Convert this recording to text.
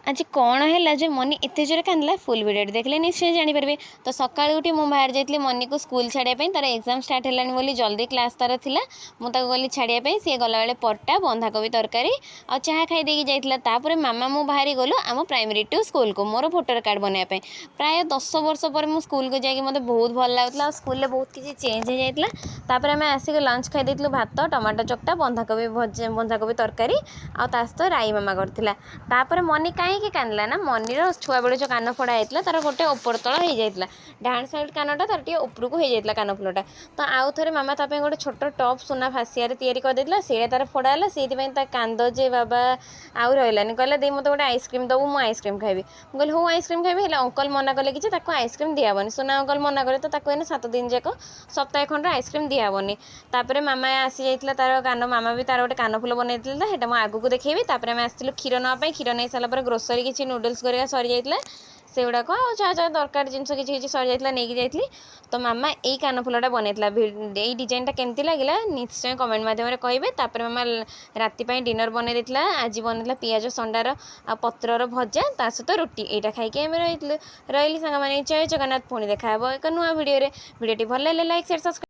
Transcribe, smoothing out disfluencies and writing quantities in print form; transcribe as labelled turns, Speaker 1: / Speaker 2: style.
Speaker 1: आज कौन है जो मनी एत जोर कांदा फुल भिडियो देखले निश्चय जानीपारे। तो सकाल उठी मुझे बाहर जाइए मनी को स्कूल छाड़ापी तार एग्जाम स्टार्ट है जल्दी क्लास तार थिला मुझे गली छाड़ापी सी गला बेले पट्टा बंधाकोबी तरकारी आ चाह खाई जाइए मामा मु बाहरी गलु आम प्राइमरी टू स्कूल को मोर भोटर कार्ड बनवाई प्राय 10 वर्ष पर मु स्कूल को जाकि मतलब बहुत भल लगुला स्कूल में बहुत किसी चेंज हो जाता मैं आसिक लंच खाई भात टमाटो चकटा बंधाकोबी तरकारी आसत राई मामा करता मनी कहीं कानला ना मनीर छुआ बेले जो कान फड़ा होता तार गोटे ओपर तल हो जाता डाण साइड कानटा तार टे उपरक हो जाता कान फुलटा। तो आउ थे मामा ताप गोटे छोट टप सुना फासिया तैयारी करदेला से तार फड़ा से कांद जे बाबा आउ रही कहला दे मत गोटे आइसक्रीम दबू मुझे आइसक्रीम खाइबी कहली हूँ आइसक्रीम खाइबी अंकल मना कले कि आइसक्रीम दिहबनी सुना अंकल मना करे तो 7 दिन जाक सप्ताह खंड आइसक्रीम दिहबनी। तापर मामा आसी जाइए तार कान मामा भी तार गोटे कान फुल बनई देता आगू देखी आम आसलु क्षीर नापी क्षीर नहीं सारापर ग्रोसरी किसी नूडल्स कर सरी जाइए से गुड़ाक जहाँ जहाँ दरकार जिन किसी सरी जाइए नहीं जाइए। तो मामा यही कान फुलटा बनईला यही डिजाइनटा केमती लगे निश्चय कमेंट मध्यम कहे। तापर मामा राति डिनर बनई देता आज बनला पियाज संडार आ पत्रर भजा ता सहित रुटी यहाँ खाई आम रही सांग जय जगन्नाथ पुणी देखा एक नुआ भिडियो भिडियोटी भल लगे लाइक शेयर सब्सक्राइब।